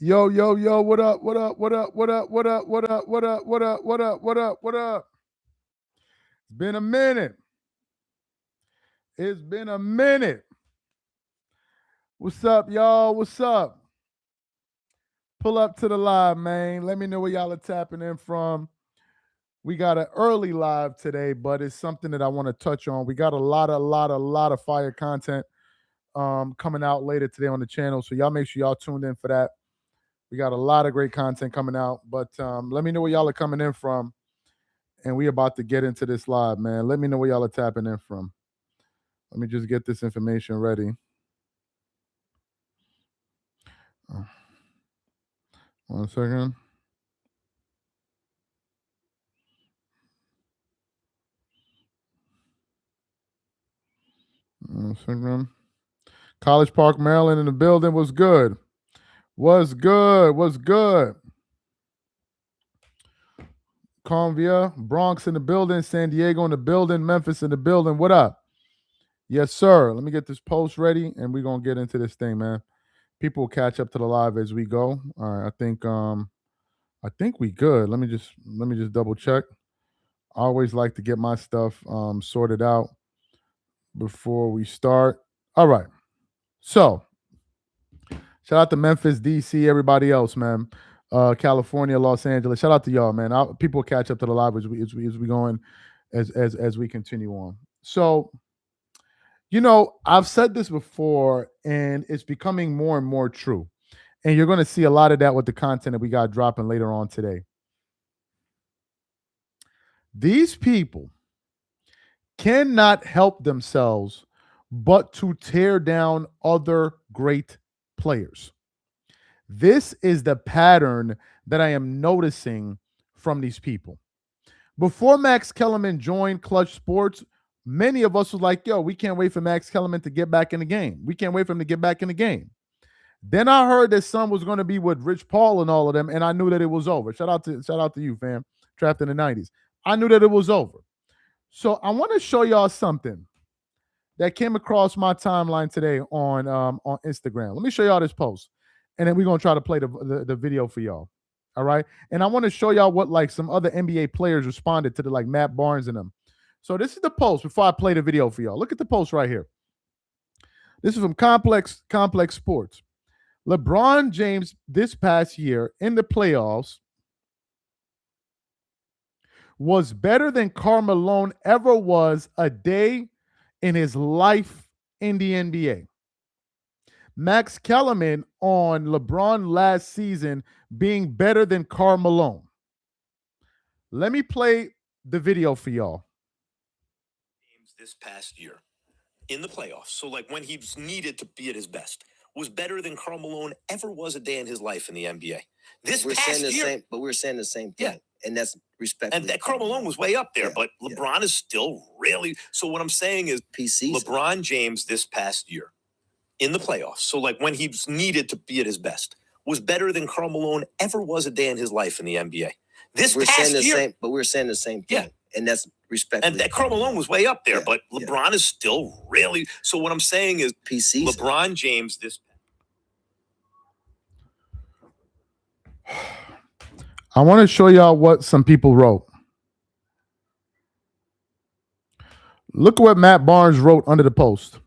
Yo, yo, yo, what up? What up? What up? What up? What up? What up? What up? What up? What up? What up? What up? It's been a minute. It's been a minute. What's up, y'all? What's up? Pull up to the live, man. Let me know where y'all are tapping in from. We got an early live today, but it's something that I want to touch on. We got a lot of fire content coming out later today on the channel. So y'all make sure y'all tuned in for that. We got a lot of great content coming out, but let me know where y'all are coming in from. And we about to get into this live, man. Let me know where y'all are tapping in from. Let me just get this information ready. Oh, 1 second. One second. College Park, Maryland in the building. Was good. Was good. Was good. Convia, Bronx in the building. San Diego in the building. Memphis in the building. What up? Yes, sir. Let me get this post ready, and we're gonna get into this thing, man. People will catch up to the live as we go. All right, I think we good. Let me just double check. I always like to get my stuff sorted out before we start. All right. So shout out to Memphis, DC, everybody else, man. California, Los Angeles. Shout out to y'all, man. People will catch up to the live as we going as we continue on. So I've said this before, and it's becoming more and more true. And you're going to see a lot of that with the content that we got dropping later on today. These people cannot help themselves but to tear down other great players. This is the pattern that I am noticing from these people. Before Max Kellerman joined Clutch Sports, many of us was like, yo, we can't wait for Max Kellerman to get back in the game. We can't wait for him to get back in the game. Then I heard that Son was going to be with Rich Paul and all of them, and I knew that it was over. Shout out to you, fam. Drafted in the 90s. I knew that it was over. So I want to show y'all something that came across my timeline today on Instagram. Let me show y'all this post, and then we're going to try to play the video for y'all. All right? And I want to show y'all what like some other NBA players responded to, like Matt Barnes and them. So this is the post before I play the video for y'all. Look at the post right here. This is from Complex Sports. LeBron James this past year in the playoffs was better than Karl Malone ever was a day in his life in the NBA. Max Kellerman on LeBron last season being better than Karl Malone. Let me play the video for y'all. James this past year in the playoffs, so like when he needed to be at his best, was better than Karl Malone ever was a day in his life in the NBA. This we're past saying the year, same, but we're saying the same thing. Yeah. And that's respectful. And that Karl Malone was way up there, but LeBron is still really. So what I'm saying is PC. LeBron James this past year in the playoffs, so like when he needed to be at his best, was better than Karl Malone ever was a day in his life in the NBA. This we're past saying the year, same, but we're saying the same thing. Yeah. And that's respectful. And that Karl Malone was way up there, but LeBron is still really. So what I'm saying is PC. LeBron James this. I want to show y'all what some people wrote. Look at what Matt Barnes wrote under the post.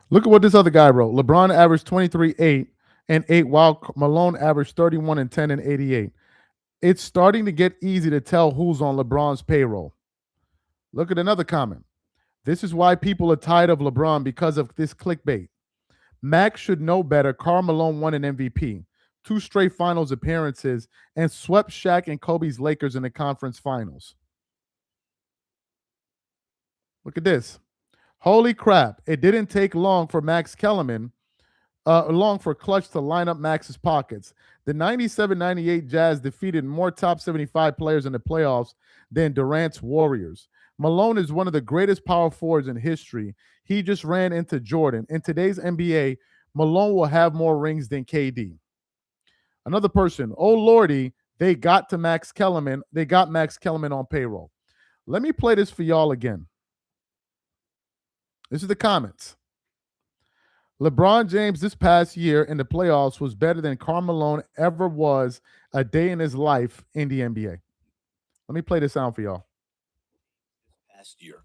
Look at what this other guy wrote. LeBron averaged 23, 8, and 8, while Malone averaged 31 and 10 and 88. It's starting to get easy to tell who's on LeBron's payroll. Look at another comment. This is why people are tired of LeBron because of this clickbait. Max should know better. Karl Malone won an MVP, 2 straight finals appearances, and swept Shaq and Kobe's Lakers in the conference finals. Look at this. Holy crap. It didn't take long for Max Kellerman, long for Clutch to line up Max's pockets. The 97-98 Jazz defeated more top 75 players in the playoffs than Durant's Warriors. Malone is one of the greatest power forwards in history. He just ran into Jordan. In today's NBA, Malone will have more rings than KD. Another person, oh Lordy, they got Max Kellerman on payroll. Let me play this for y'all again. This is the comments. LeBron James this past year in the playoffs was better than Karl Malone ever was a day in his life in the NBA. Let me play this sound for y'all. Past year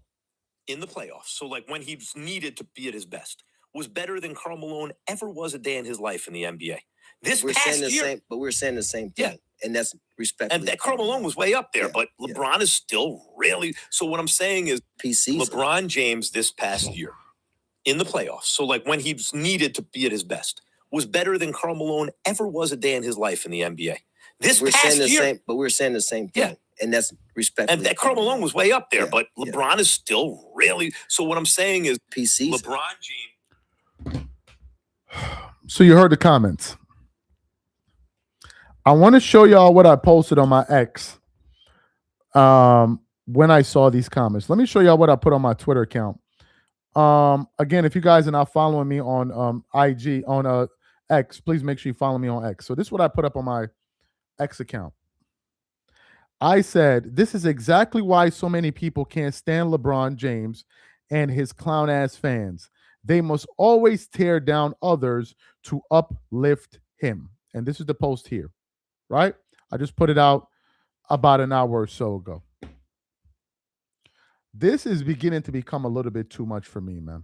in the playoffs. So, like when he's needed to be at his best, was better than Karl Malone ever was a day in his life in the NBA. This We're past saying the year, same, but we're saying the same thing. Yeah. And that's respectfully. and that Karl Malone was way up there, Yeah, but yeah. LeBron is still really. So, what I'm saying is PC. LeBron James this past year in the playoffs. So, like when he's needed to be at his best, was better than Karl Malone ever was a day in his life in the NBA. This We're past saying the year, same, but we're saying the same thing. Yeah. And that's respectfully. and that Karl Malone was way up there, Yeah, but yeah. LeBron is still really. So, what I'm saying is PC. LeBron James. So you heard the comments. I want to show y'all what I posted on my X when I saw these comments. Let me show y'all what I put on my Twitter account. Again, if you guys are not following me on IG on X, please make sure you follow me on X. So this is what I put up on my X account. I said, this is exactly why so many people can't stand LeBron James and his clown ass fans. They must always tear down others to uplift him. And this is the post here, right? I just put it out about an hour or so ago. This is beginning to become a little bit too much for me, man.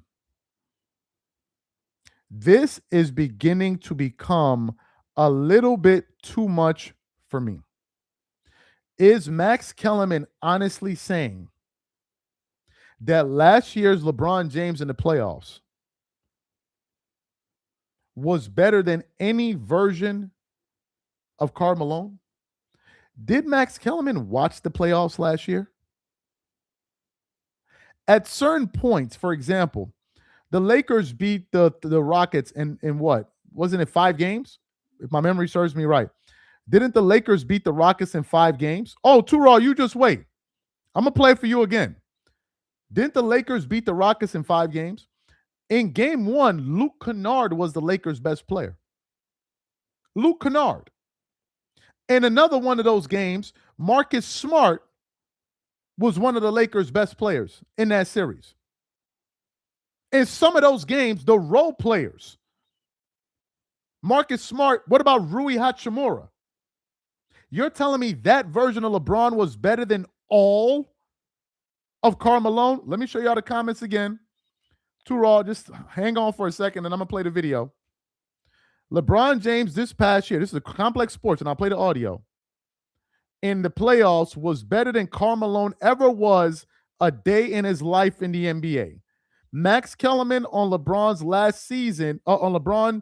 This is beginning to become a little bit too much for me. Is Max Kellerman honestly saying that last year's LeBron James in the playoffs was better than any version of Karl Malone? Did Max Kellerman watch the playoffs last year? At certain points, for example, the Lakers beat the Rockets in what? Wasn't it 5 games? If my memory serves me right. Didn't the Lakers beat the Rockets in 5 games? Oh, Turo, you just wait. I'm going to play for you again. Didn't the Lakers beat the Rockets in 5 games? In game 1, Luke Kennard was the Lakers' best player. Luke Kennard. In another one of those games, Marcus Smart was one of the Lakers' best players in that series. In some of those games, the role players, Marcus Smart, what about Rui Hachimura? You're telling me that version of LeBron was better than all of Karl Malone? Let me show y'all the comments again. Too raw, just hang on for a second and I'm going to play the video. LeBron James this past year, this is a Complex Sports, and I'll play the audio, in the playoffs was better than Karl Malone ever was a day in his life in the NBA. Max Kellerman on LeBron's last season, LeBron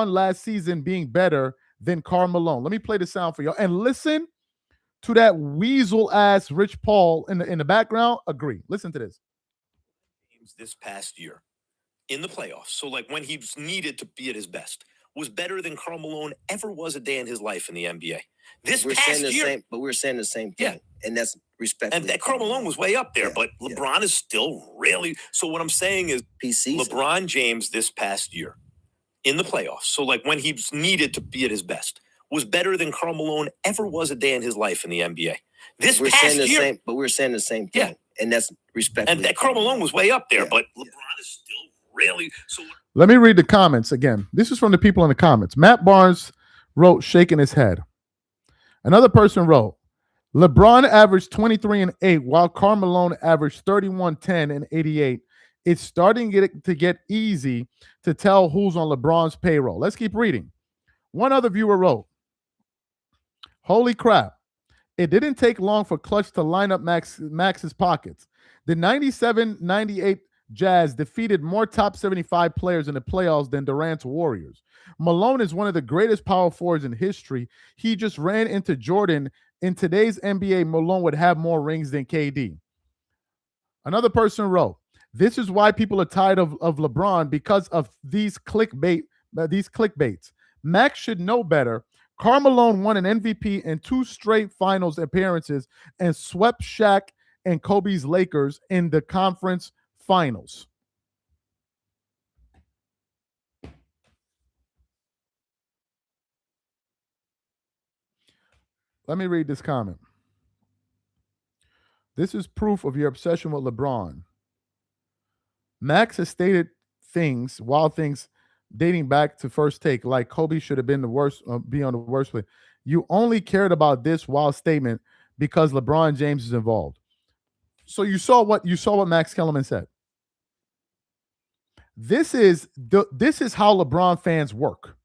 last season being better than Karl Malone. Let me play the sound for y'all and listen to that weasel ass Rich Paul in the background. Agree. Listen to this. This past year in the playoffs. So, like when he's needed to be at his best, was better than Karl Malone ever was a day in his life in the NBA. This We're past saying the year, same, but we're saying the same thing. Yeah. And that's respectfully. and that Karl Malone was way up there, Yeah, but yeah. LeBron is still really. So, what I'm saying is PC. LeBron James this past year in the playoffs. So, like when he's needed to be at his best, was better than Karl Malone ever was a day in his life in the NBA. This We're past saying the year, same, but we're saying the same thing. Yeah. And that's respectfully. and that Karl Malone was way up there, Yeah, but yeah. LeBron is still really. So, Let me read the comments again. This is from the people in the comments. Matt Barnes wrote, shaking his head. Another person wrote, LeBron averaged 23 and 8, while Karl Malone averaged 31, 10, and 88. It's starting to get easy to tell who's on LeBron's payroll. Let's keep reading. One other viewer wrote, holy crap. It didn't take long for Clutch to line up Max's pockets. The 97-98 Jazz defeated more top 75 players in the playoffs than Durant's Warriors. Malone is one of the greatest power forwards in history. He just ran into Jordan. In today's NBA, Malone would have more rings than KD. Another person wrote, this is why people are tired of LeBron, because of these clickbaits. Max should know better. Karl Malone won an MVP in 2 straight finals appearances and swept Shaq and Kobe's Lakers in the conference finals. Let me read this comment. This is proof of your obsession with LeBron. Max has stated things, wild things dating back to first take, like Kobe should have been the worst, be on the worst play. You only cared about this wild statement because LeBron James is involved. So you saw what Max Kellerman said. This is how LeBron fans work.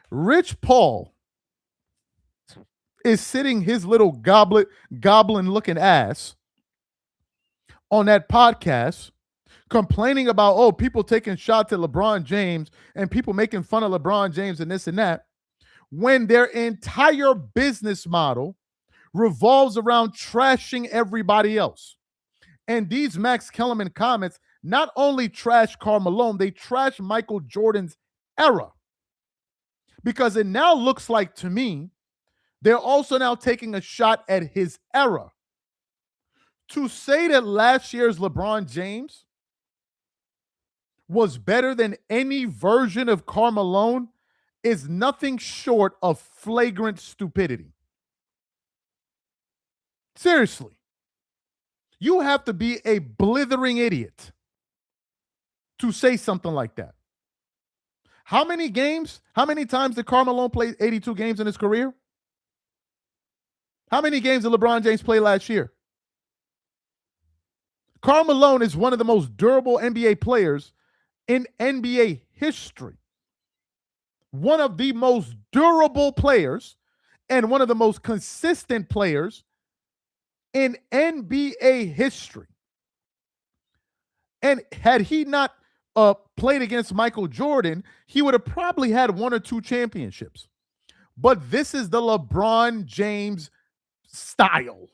Rich Paul is sitting his little goblin looking ass on that podcast complaining about, oh, people taking shots at LeBron James and people making fun of LeBron James and this and that, when their entire business model revolves around trashing everybody else. And these Max Kellerman comments not only trash Karl Malone, they trash Michael Jordan's era. Because it now looks like, to me, they're also now taking a shot at his era. To say that last year's LeBron James was better than any version of Karl Malone is nothing short of flagrant stupidity. Seriously. You have to be a blithering idiot to say something like that. How many times did Karl Malone play 82 games in his career? How many games did LeBron James play last year? Karl Malone is one of the most durable NBA players in NBA history. One of the most durable players and one of the most consistent players in NBA history. And had he not played against Michael Jordan, he would have probably had one or two championships. But this is the LeBron James style.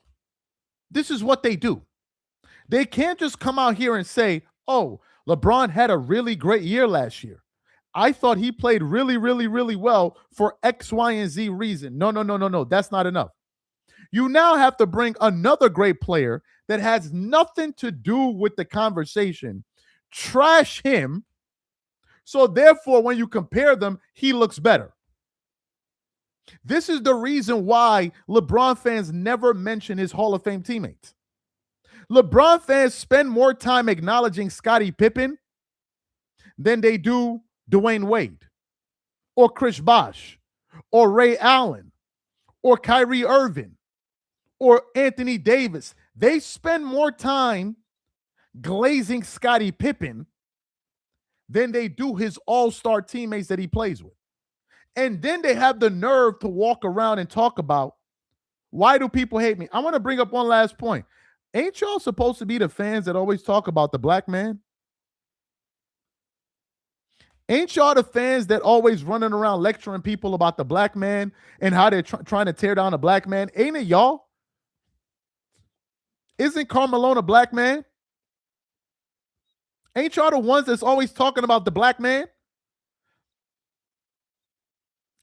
This is what they do. They can't just come out here and say, oh, LeBron had a really great year last year. I thought he played really, really, really well for X, Y, and Z reason. No. That's not enough. You now have to bring another great player that has nothing to do with the conversation, trash him, so therefore when you compare them, he looks better. This is the reason why LeBron fans never mention his Hall of Fame teammates. LeBron fans spend more time acknowledging Scottie Pippen than they do Dwayne Wade or Chris Bosh or Ray Allen or Kyrie Irving or Anthony Davis. They spend more time glazing Scottie Pippen than they do his all-star teammates that he plays with. And then they have the nerve to walk around and talk about, why do people hate me? I want to bring up one last point. Ain't y'all supposed to be the fans that always talk about the black man? Ain't y'all the fans that always running around lecturing people about the black man and how they're trying to tear down a black man? Ain't it y'all? Isn't Karl Malone a black man? Ain't y'all the ones that's always talking about the black man?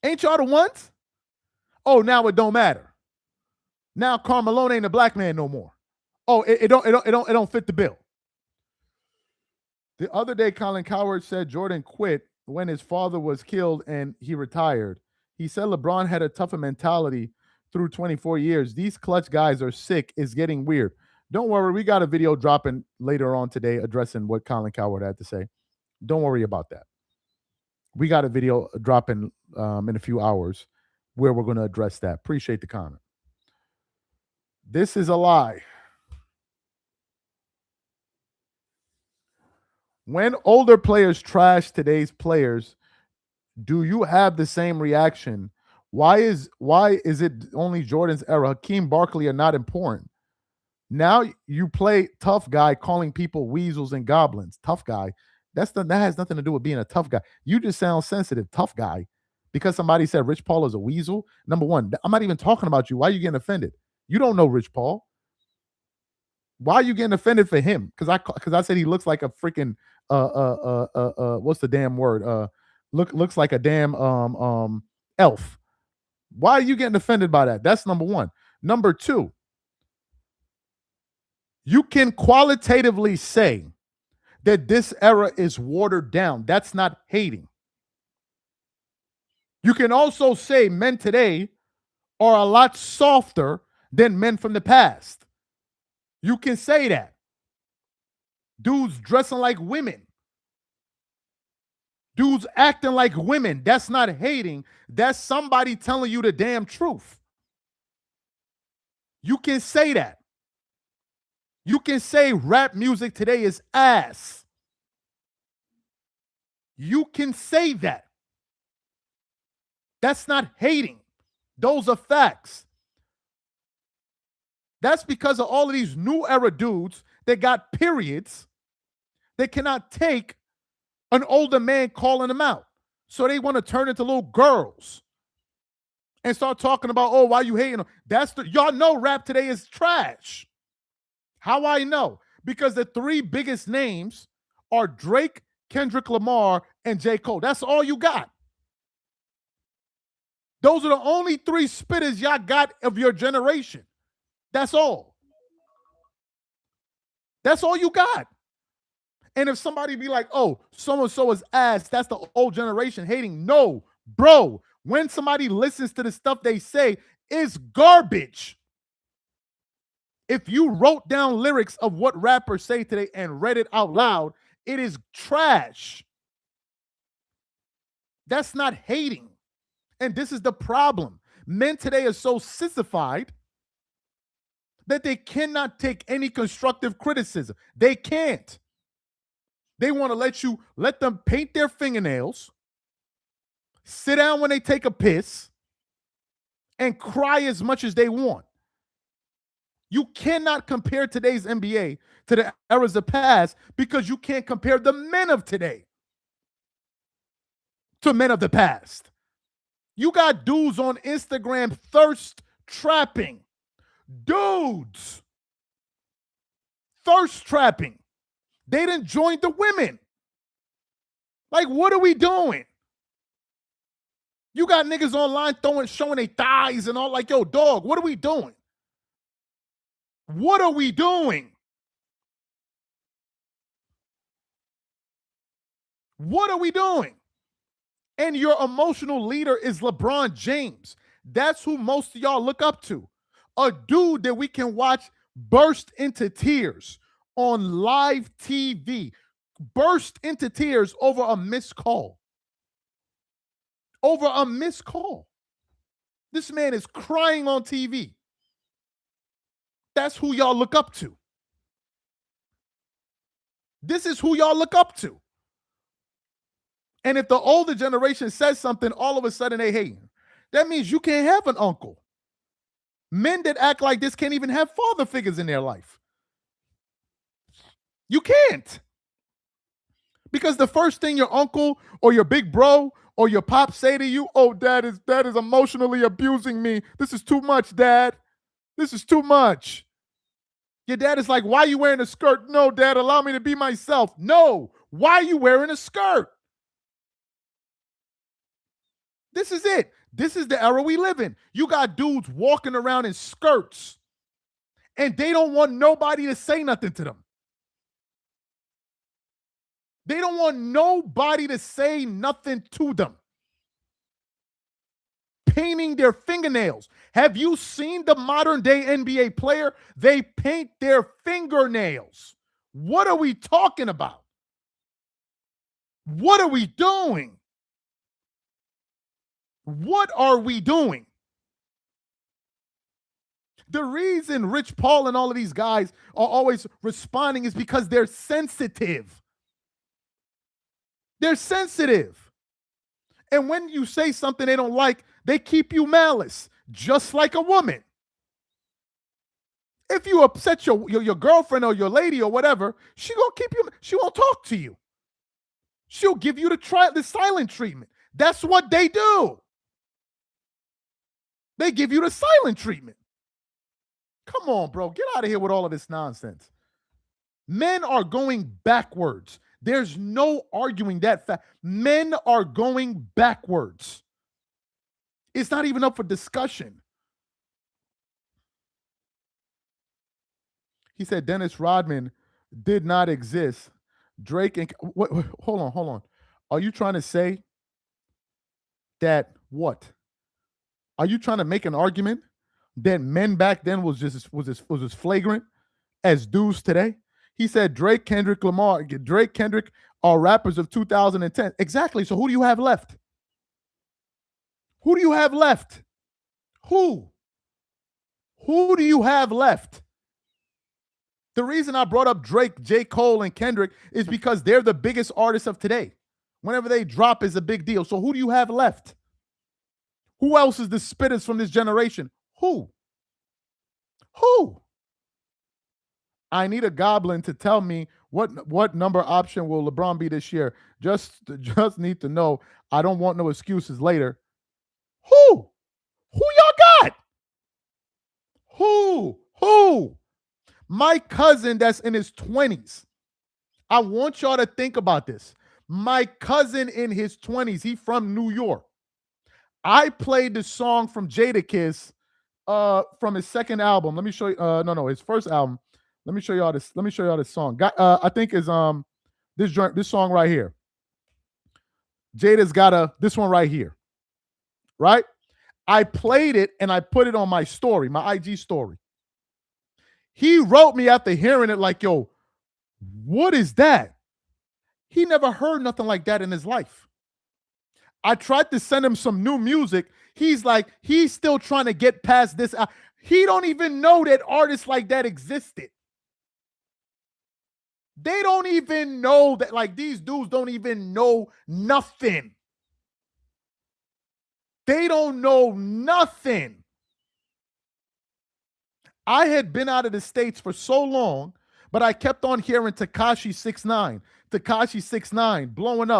Ain't y'all the ones? Oh, now it don't matter. Now Karl Malone ain't a black man no more. Oh, it don't fit the bill. The other day, Colin Cowherd said Jordan quit when his father was killed and he retired. He said LeBron had a tougher mentality through 24 years. These clutch guys are sick. It's getting weird. Don't worry, we got a video dropping later on today addressing what Colin Cowherd had to say. Don't worry about that. We got a video dropping in a few hours where we're going to address that. Appreciate the comment. This is a lie. When older players trash today's players, do you have the same reaction? Why is it only Jordan's era? Hakeem Barkley are not important. Now you play tough guy, calling people weasels and goblins. Tough guy. That has nothing to do with being a tough guy. You just sound sensitive, tough guy, because somebody said Rich Paul is a weasel. Number one, I'm not even talking about you. Why are you getting offended? You don't know Rich Paul. Why are you getting offended for him? Because I said he looks like a freaking what's the damn word? Looks like a damn elf. Why are you getting offended by that? That's number one. Number two, you can qualitatively say that this era is watered down. That's not hating. You can also say men today are a lot softer than men from the past. You can say that. Dudes dressing like women. Dudes acting like women. That's not hating. That's somebody telling you the damn truth. You can say that. You can say rap music today is ass. You can say that. That's not hating. Those are facts. That's because of all of these new era dudes that got periods. They cannot take an older man calling them out. So they want to turn into little girls and start talking about, oh, why you hating them? Y'all know rap today is trash. How I know? Because the three biggest names are Drake, Kendrick Lamar, and J. Cole. That's all you got. Those are the only three spitters y'all got of your generation. That's all. That's all you got. And if somebody be like, oh, so-and-so is ass, that's the old generation hating. No, bro. When somebody listens to the stuff they say, it's garbage. If you wrote down lyrics of what rappers say today and read it out loud, it is trash. That's not hating. And this is the problem. Men today are so sissified that they cannot take any constructive criticism. They can't. They want to let them paint their fingernails, sit down when they take a piss, and cry as much as they want. You cannot compare today's NBA to the eras of past because you can't compare the men of today to men of the past. You got dudes on Instagram thirst trapping. Dudes. Thirst trapping. They didn't join the women. Like, what are we doing? You got niggas online showing their thighs and all, like, yo, dog, what are we doing? What are we doing? What are we doing? And your emotional leader is LeBron James. That's who most of y'all look up to. A dude that we can watch burst into tears on live TV. Burst into tears over a missed call. Over a missed call. This man is crying on TV. That's who y'all look up to. This is who y'all look up to. And if the older generation says something, all of a sudden they hate him. That means you can't have an uncle. Men that act like this can't even have father figures in their life. You can't. Because the first thing your uncle or your big bro or your pop say to you, oh, dad is emotionally abusing me. This is too much, dad. This is too much. Your dad is like, why are you wearing a skirt? No, dad, allow me to be myself. No, why are you wearing a skirt? This is it. This is the era we live in. You got dudes walking around in skirts, and they don't want nobody to say nothing to them. They don't want nobody to say nothing to them. Painting their fingernails. Have you seen the modern day NBA player? They paint their fingernails. What are we talking about? What are we doing? What are we doing? The reason Rich Paul and all of these guys are always responding is because they're sensitive. They're sensitive. And when you say something they don't like, they keep you malice, just like a woman. If you upset your girlfriend or your lady or whatever, she gonna keep you, she won't talk to you. She'll give you the silent treatment. That's what they do. They give you the silent treatment. Come on, bro. Get out of here with all of this nonsense. Men are going backwards. There's no arguing that fact. Men are going backwards. It's not even up for discussion. He said Dennis Rodman did not exist. Drake and hold on. Are you trying to say that what? Are you trying to make an argument that men back then was as flagrant as dudes today? He said Drake, Kendrick, are rappers of 2010. Exactly. So who do you have left? Who do you have left? Who? Who do you have left? The reason I brought up Drake, J. Cole, and Kendrick is because they're the biggest artists of today. Whenever they drop is a big deal. So who do you have left? Who else is the spitters from this generation? Who? Who? I need a goblin to tell me what number option will LeBron be this year. Just need to know. I don't want no excuses later. Who? Who y'all got? Who? My cousin that's in his 20s. I want y'all to think about this. My cousin in his 20s, he from New York. I played the song from Jadakiss from his second album. Let me show you. No, his first album. Let me show y'all this. Let me show y'all this song. I think is this song right here. Jada's got this one right here. Right? I played it and I put it on my story, my IG story. He wrote me after hearing it like, yo, what is that? He never heard nothing like that in his life. I tried to send him some new music. He's like, he's still trying to get past this. He don't even know that artists like that existed. They don't even know that, like, these dudes don't even know nothing. They don't know nothing. I had been out of the States for so long, but I kept on hearing Tekashi 6ix9ine, Tekashi 6ix9ine, blowing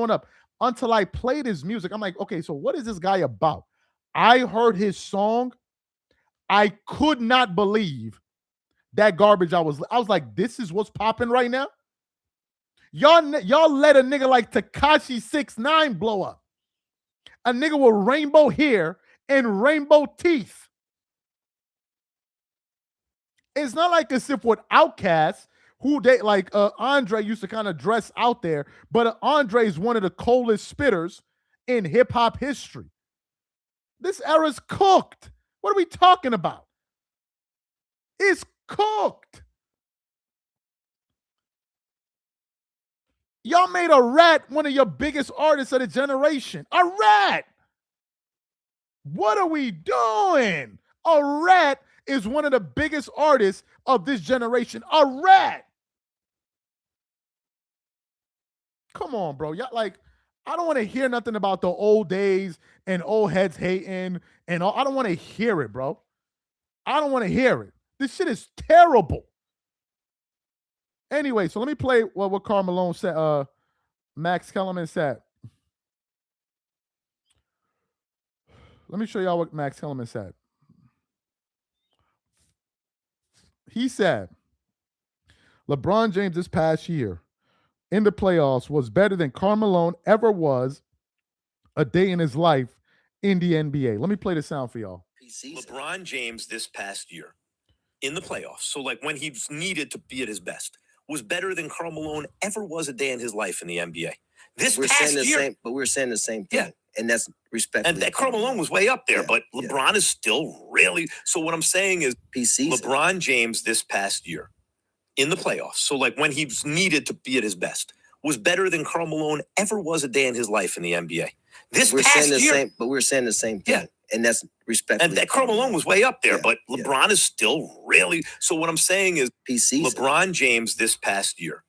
up, until I played his music. I'm like, okay, so what is this guy about? I heard his song. I could not believe that garbage. I was like, this is what's popping right now? Y'all let a nigga like Tekashi 6ix9ine blow up. A nigga with rainbow hair and rainbow teeth. It's not like as if with Outkast, who they like Andre used to kind of dress out there, but Andre is one of the coldest spitters in hip-hop history. This era's cooked. What are we talking about? It's cooked. Y'all made a rat one of your biggest artists of the generation. A rat. What are we doing? A rat is one of the biggest artists of this generation. A rat. Come on, bro. Y'all, like, I don't want to hear nothing about the old days and old heads hating and all. I don't want to hear it, bro. I don't want to hear it. This shit is terrible. Anyway, so let me play what Karl Malone said. Max Kellerman said. Let me show y'all what Max Kellerman said. He said, LeBron James this past year in the playoffs was better than Karl Malone ever was a day in his life in the NBA. Let me play the sound for y'all. LeBron James this past year in the playoffs, so like when he needed to be at his best, was better than Karl Malone ever was a day in his life in the NBA. This we're past saying the year, same, but we're saying the same thing. Yeah. And that's respectfully. And that Karl Malone was way up there, Yeah, but LeBron is still really. So what I'm saying is LeBron James this past year in the playoffs, so like when he needed to be at his best, was better than Karl Malone ever was a day in his life in the NBA. This we're past saying the year, same, but we're saying the same thing. Yeah. And that's respectfully. and that Karl Malone was way up there, Yeah, but LeBron is still really. So what I'm saying is LeBron James this past year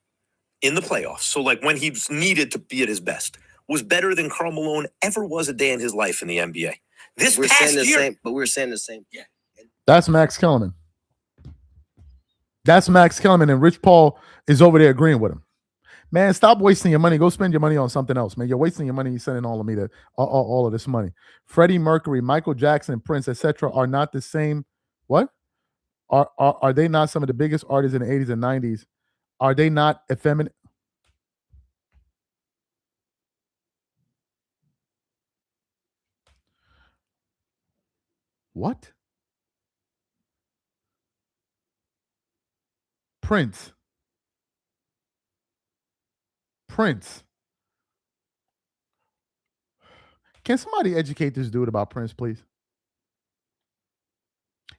in the playoffs, so like when he needed to be at his best, was better than Karl Malone ever was a day in his life in the NBA. This we're past saying the year, same, but we're saying the same. Yeah. That's Max Kellerman. That's Max Kellerman, and Rich Paul is over there agreeing with him. Man, stop wasting your money. Go spend your money on something else, man. You're wasting your money. You're sending all of me all of this money. Freddie Mercury, Michael Jackson, Prince, etc. are not the same. What? Are they not some of the biggest artists in the 80s and 90s? Are they not effeminate? What? Prince. Can somebody educate this dude about Prince, please?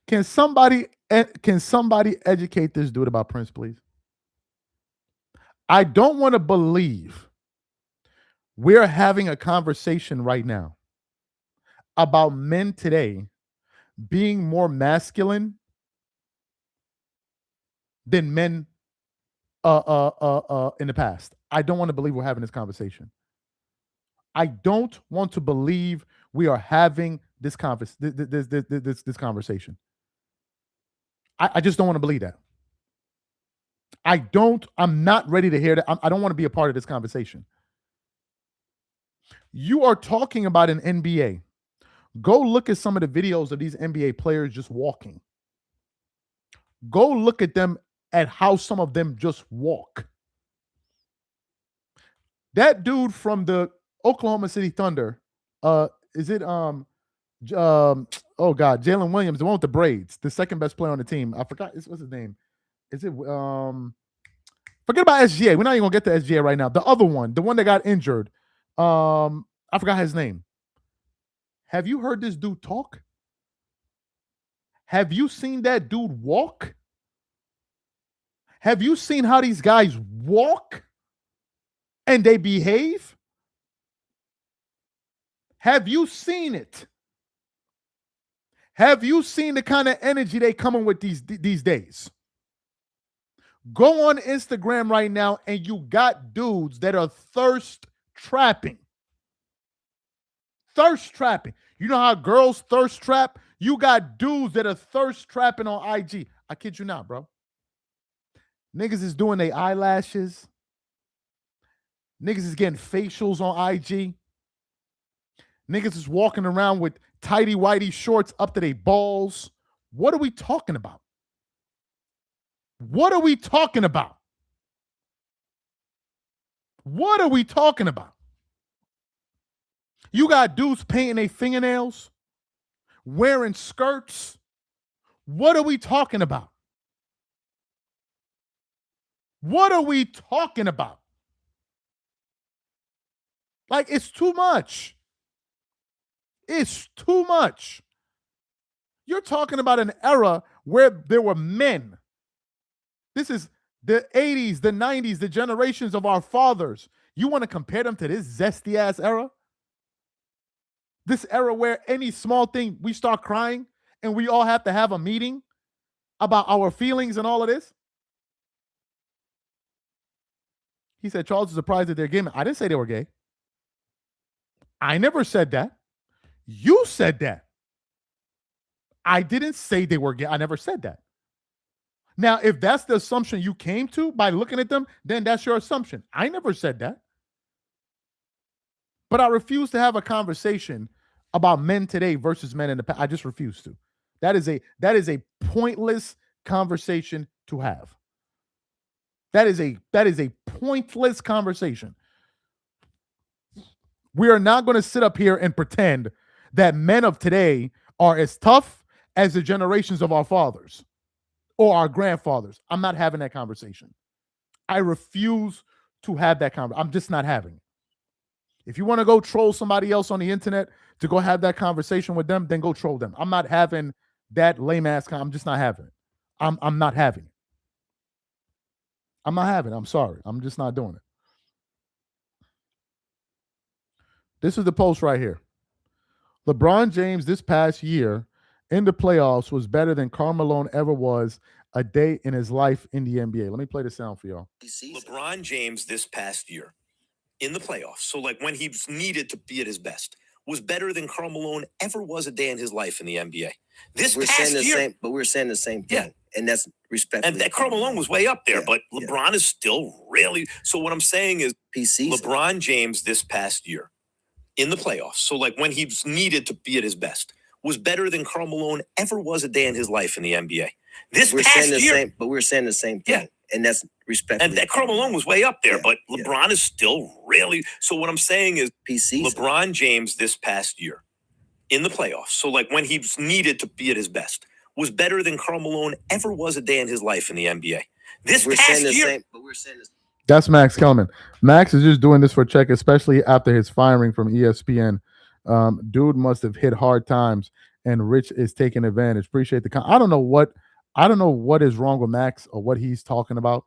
Can somebody educate this dude about Prince, please? I don't want to believe we're having a conversation right now about men today being more masculine than men in the past. I don't want to believe we're having this conversation. I don't want to believe we are having this this conversation. I just don't want to believe that. I'm not ready to hear that. I don't want to be a part of this conversation. You are talking about an NBA. Go look at some of the videos of these NBA players just walking. Go look at them, at how some of them just walk. That dude from the Oklahoma City Thunder, is it oh God, Jalen Williams, the one with the braids, the second best player on the team. I forgot, what's his name? Is it forget about SGA. We're not even gonna get to SGA right now. The other one, the one that got injured. I forgot his name. Have you heard this dude talk? Have you seen that dude walk? Have you seen how these guys walk and they behave? Have you seen it? Have you seen the kind of energy they coming with these days? Go on Instagram right now and you got dudes that are thirst trapping. Thirst trapping. You know how girls thirst trap? You got dudes that are thirst trapping on IG. I kid you not, bro. Niggas is doing their eyelashes. Niggas is getting facials on IG. Niggas is walking around with tighty whitey shorts up to their balls. What are we talking about? What are we talking about? What are we talking about? You got dudes painting their fingernails, wearing skirts. What are we talking about? What are we talking about? Like, it's too much. It's too much. You're talking about an era where there were men. This is the 80s, the 90s, the generations of our fathers. You want to compare them to this zesty ass era? This era where any small thing we start crying and we all have to have a meeting about our feelings and all of this? He said Charles is surprised that they're gay. I didn't say they were gay. I never said that. You said that. I didn't say they were gay. I never said that. Now, if that's the assumption you came to by looking at them, then that's your assumption. I never said that. But I refuse to have a conversation about men today versus men in the past. I just refuse to. That is a pointless conversation to have. That is a pointless conversation. We are not going to sit up here and pretend that men of today are as tough as the generations of our fathers or our grandfathers. I'm not having that conversation. I refuse to have that conversation. I'm just not having it. If you want to go troll somebody else on the internet to go have that conversation with them, then go troll them. I'm not having that lame ass. I'm just not having it. I'm not having it. I'm not having it. I'm sorry. I'm just not doing it. This is the post right here. LeBron James this past year in the playoffs was better than Karl Malone ever was a day in his life in the NBA. Let me play the sound for y'all. LeBron James this past year in the playoffs, so like when he was needed to be at his best, was better than Karl Malone ever was a day in his life in the NBA. This we're past saying the year, same, but we're saying the same thing. Yeah. And that's respectful. And that Karl Malone was way up there, Yeah, but LeBron is still really. So what I'm saying is LeBron James this past year in the playoffs, so like when he was needed to be at his best, was better than Karl Malone ever was a day in his life in the NBA. This we're past saying the year, same, but we're saying the same thing. Yeah. And that's respectful. And that Karl Malone was way up there, Yeah, but LeBron is still really. So what I'm saying is LeBron James this past year in the playoffs, so like when he was needed to be at his best, was better than Karl Malone ever was a day in his life in the NBA. This we're past saying the year, same, but we're saying the same. That's Max Kellerman. Max is just doing this for check, especially after his firing from ESPN. Dude must have hit hard times, and Rich is taking advantage. Appreciate the I don't know what is wrong with Max or what he's talking about.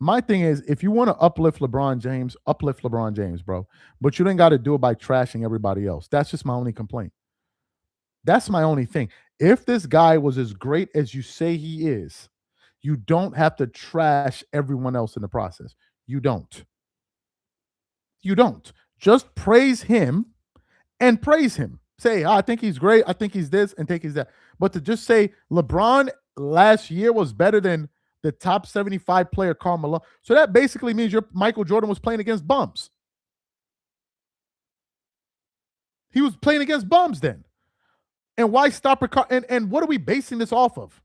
My thing is, if you want to uplift LeBron James, bro. But you didn't got to do it by trashing everybody else. That's just my only complaint. That's my only thing. If this guy was as great as you say he is, you don't have to trash everyone else in the process. You don't. You don't. Just praise him and praise him. Say, I think he's great. I think he's this and think he's that. But to just say LeBron last year was better than the top 75 player Carmelo. So that basically means your Michael Jordan was playing against bums. He was playing against bums then. And why stop and what are we basing this off of?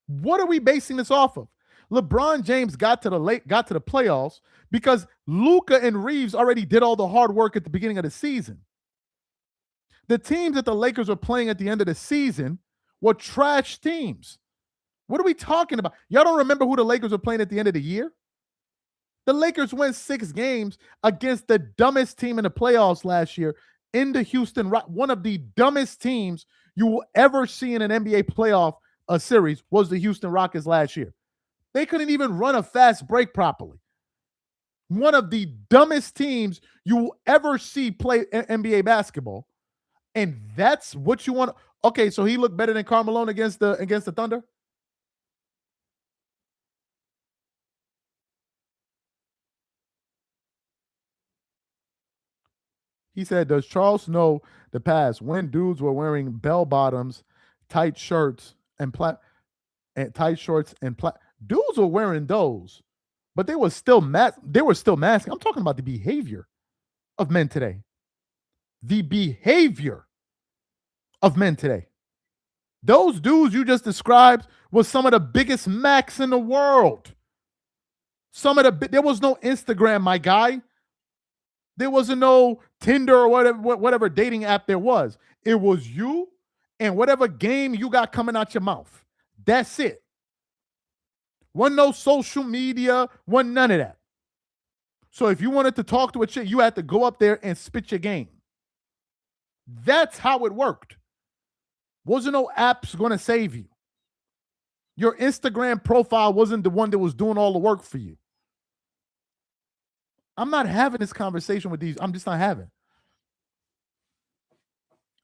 What are we basing this off of? LeBron James got to the playoffs because Luka and Reeves already did all the hard work at the beginning of the season. The teams that the Lakers were playing at the end of the season were trash teams. What are we talking about? Y'all don't remember who the Lakers were playing at the end of the year? The Lakers went 6 games against the dumbest team in the playoffs last year in the Houston Rockets. One of the dumbest teams you will ever see in an NBA playoff series was the Houston Rockets last year. They couldn't even run a fast break properly. One of the dumbest teams you will ever see play NBA basketball. And that's what you want. Okay, so he looked better than Carmelo against the Thunder? He said, does Charles know the past when dudes were wearing bell bottoms, tight shirts, and tight shorts and dudes were wearing those, but they were still masking. I'm talking about the behavior of men today. The behavior of men today. Those dudes you just described was some of the biggest Macs in the world. There was no Instagram, my guy. There wasn't no Tinder or whatever dating app there was. It was you and whatever game you got coming out your mouth. That's it. Wasn't no social media, wasn't none of that. So if you wanted to talk to a chick, you had to go up there and spit your game. That's how it worked. Wasn't no apps going to save you. Your Instagram profile wasn't the one that was doing all the work for you. I'm not having this conversation with these. I'm just not having.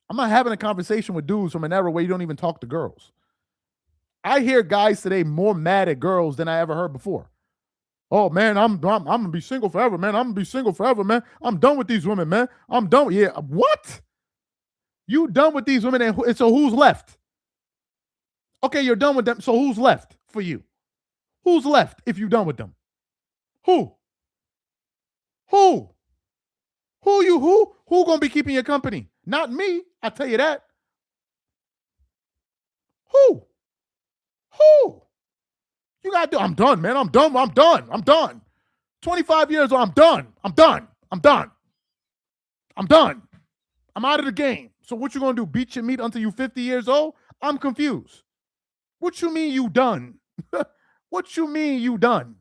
I'm not having a conversation with dudes from an era where you don't even talk to girls. I hear guys today more mad at girls than I ever heard before. Oh man, I'm gonna be single forever, man. I'm gonna be single forever, man. I'm done with these women, man. I'm done. Yeah, what? You done with these women, and so who's left? Okay, you're done with them. So who's left for you? Who's left if you're done with them? Who? Who? Who gonna be keeping your company? Not me. I tell you that. Who? You gotta do. I'm done, man. I'm done. 25 years old. I'm done. I'm out of the game. So what you gonna do? Beat your meat until you 50 years old? I'm confused. What you mean you done? What you mean you done?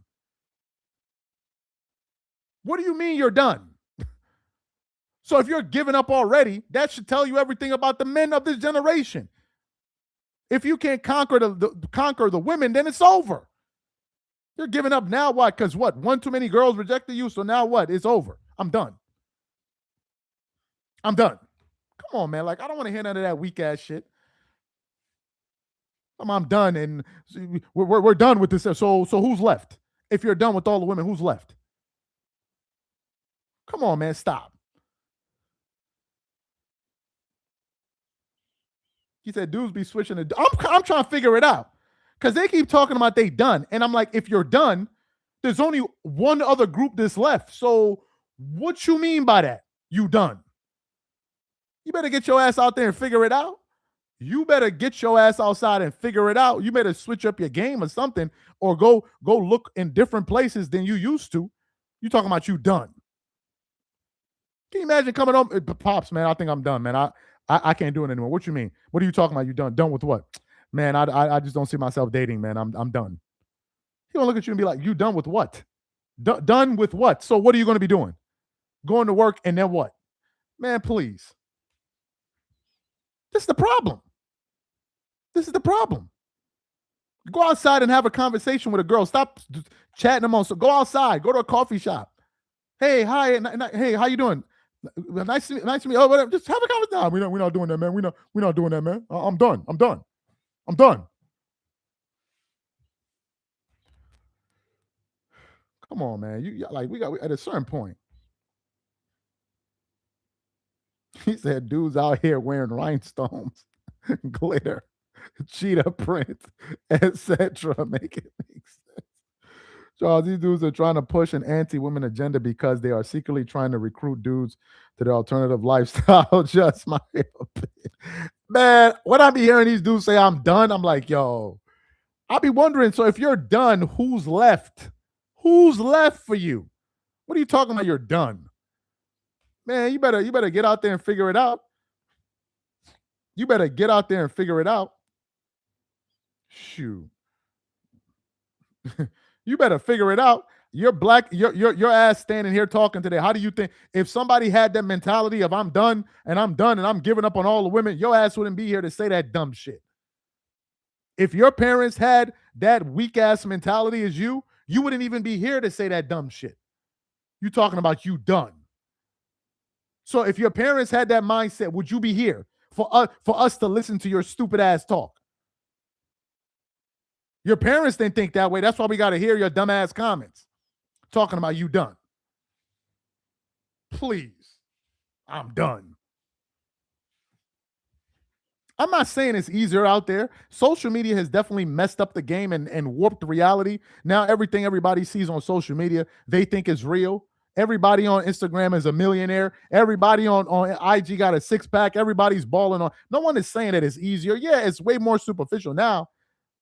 What do you mean you're done? So if you're giving up already, that should tell you everything about the men of this generation. If you can't conquer the women, then it's over. You're giving up now. Why? Because what? One too many girls rejected you, so now what? It's over. I'm done. Come on, man. Like, I don't want to hear none of that weak ass shit. I'm done, and we're done with this. So who's left? If you're done with all the women, who's left? Come on, man. Stop. He said, dudes be switching. I'm trying to figure it out because they keep talking about they done. And I'm like, if you're done, there's only one other group that's left. So what you mean by that? You done? You better get your ass out there and figure it out. You better get your ass outside and figure it out. You better switch up your game or something, or go look in different places than you used to. You talking about you done? Can you imagine coming home, Pops, man? I think I'm done, man. I can't do it anymore. What you mean? What are you talking about? You done? Done with what? Man, I just don't see myself dating, man. I'm done. He gonna look at you and be like, you done with what? Done with what? So what are you gonna be doing? Going to work and then what? Man, please. This is the problem. Go outside and have a conversation with a girl. Stop chatting them on. So go outside, go to a coffee shop. Hey, hi, hey, how you doing? Nice to meet. Oh, whatever. Just have a conversation. Nah, we're not doing that, man. We're not doing that, man. I'm done. I'm done. I'm done. Come on, man. You like we got at a certain point. He said, dudes out here wearing rhinestones, glitter, cheetah print, etc. Make it make sense. Charles, these dudes are trying to push an anti-women agenda because they are secretly trying to recruit dudes to their alternative lifestyle. Just my opinion. Man, when I be hearing these dudes say I'm done, I'm like, yo, I'll be wondering, so if you're done, who's left? Who's left for you? What are you talking about? You're done. Man, you better get out there and figure it out. You better get out there and figure it out. Shoot. You better figure it out. You're black, your ass standing here talking today. How do you think if somebody had that mentality of I'm done and I'm giving up on all the women, your ass wouldn't be here to say that dumb shit. If your parents had that weak ass mentality as you wouldn't even be here to say that dumb shit. You talking about you done. So if your parents had that mindset, would you be here for us to listen to your stupid ass talk? Your parents didn't think that way. That's why we got to hear your dumb ass comments talking about you done. Please, I'm done. I'm not saying it's easier out there. Social media has definitely messed up the game and warped reality. Now everything everybody sees on social media, they think is real. Everybody on Instagram is a millionaire. Everybody on IG got a six-pack. Everybody's balling on. No one is saying that it's easier. Yeah, it's way more superficial now.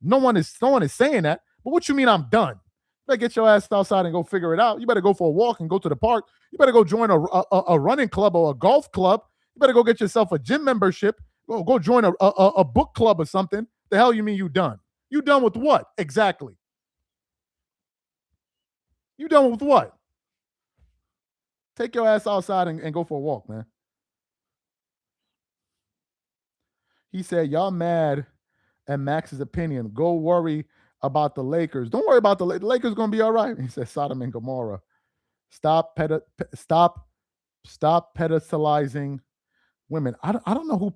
No one is saying that. But what you mean I'm done? You better get your ass outside and go figure it out. You better go for a walk and go to the park. You better go join a running club or a golf club. You better go get yourself a gym membership. Go join a book club or something. The hell you mean you done? You done with what? Exactly. You done with what? Take your ass outside and go for a walk, man. He said, y'all mad at Max's opinion. Go worry about the Lakers. Don't worry about the Lakers going to be all right. He said, Sodom and Gomorrah. Stop pedestalizing women. I don't know who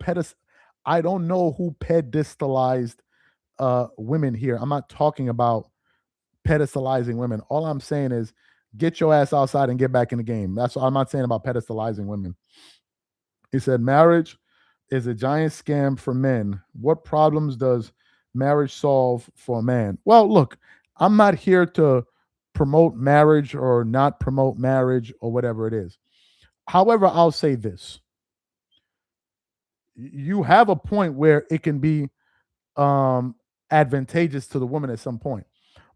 pedestalized women here. I'm not talking about pedestalizing women. All I'm saying is get your ass outside and get back in the game. That's what I'm not saying about pedestalizing women. He said marriage is a giant scam for men. What problems does marriage solve for a man? Well, look, I'm not here to promote marriage or not promote marriage or whatever it is. However, I'll say this. You have a point where it can be advantageous to the woman at some point.